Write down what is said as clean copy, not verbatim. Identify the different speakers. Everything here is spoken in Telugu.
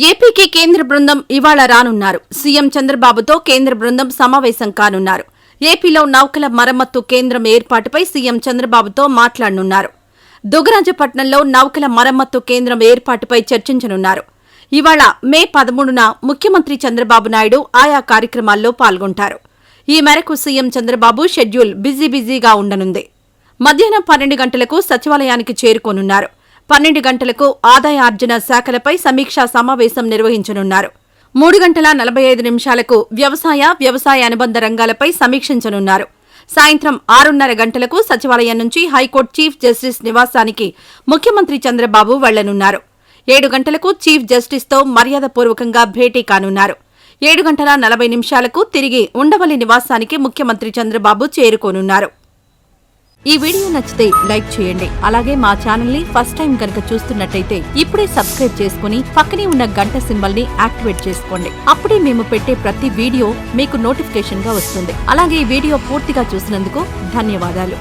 Speaker 1: ఏపీకి కేంద్ర బృందం ఇవాళ రానున్నారు. సీఎం చంద్రబాబుతో కేంద్ర బృందం సమావేశం కానున్నారు. ఏపీలో నౌకల మరమ్మత్తు కేంద్రం ఏర్పాటుపై సీఎం చంద్రబాబుతో మాట్లాడనున్నారు. దుగ్గరాజపట్నంలో నౌకల మరమ్మత్తు కేంద్రం ఏర్పాటుపై చర్చించనున్నారు. ఇవాళ మే 13న ముఖ్యమంత్రి చంద్రబాబు నాయుడు ఆయా కార్యక్రమాల్లో పాల్గొంటారు. ఈ మేరకు సీఎం చంద్రబాబు షెడ్యూల్ బిజీగా ఉండనుంది. మధ్యాహ్నం 12 గంటలకు సచివాలయానికి చేరుకోనున్నారు. 12 గంటలకు ఆదాయార్జన శాఖలపై సమీక్షా సమావేశం నిర్వహించనున్నారు. 3 గంటల 45 నిమిషాలకు వ్యవసాయ అనుబంధ రంగాలపై సమీక్షించనున్నారు. సాయంత్రం 6:30 గంటలకు సచివాలయం నుంచి హైకోర్టు చీఫ్ జస్టిస్ నివాసానికి ముఖ్యమంత్రి చంద్రబాబు వెళ్లనున్నారు. 7 గంటలకు చీఫ్ జస్టిస్తో మర్యాదపూర్వకంగా భేటీ కానున్నారు. 7 గంటల 40 నిమిషాలకు తిరిగి ఉండవల్లి నివాసానికి ముఖ్యమంత్రి చంద్రబాబు చేరుకోనున్నారు. ఈ వీడియో నచ్చితే లైక్ చేయండి. అలాగే మా ఛానల్ ని ఫస్ట్ టైం కనుక చూస్తున్నట్టయితే ఇప్పుడే సబ్స్క్రైబ్ చేసుకుని పక్కనే ఉన్న గంట సింబల్ ని యాక్టివేట్ చేసుకోండి. అప్పుడే మేము పెట్టే ప్రతి వీడియో మీకు నోటిఫికేషన్ గా వస్తుంది. అలాగే ఈ వీడియో పూర్తిగా చూసినందుకు ధన్యవాదాలు.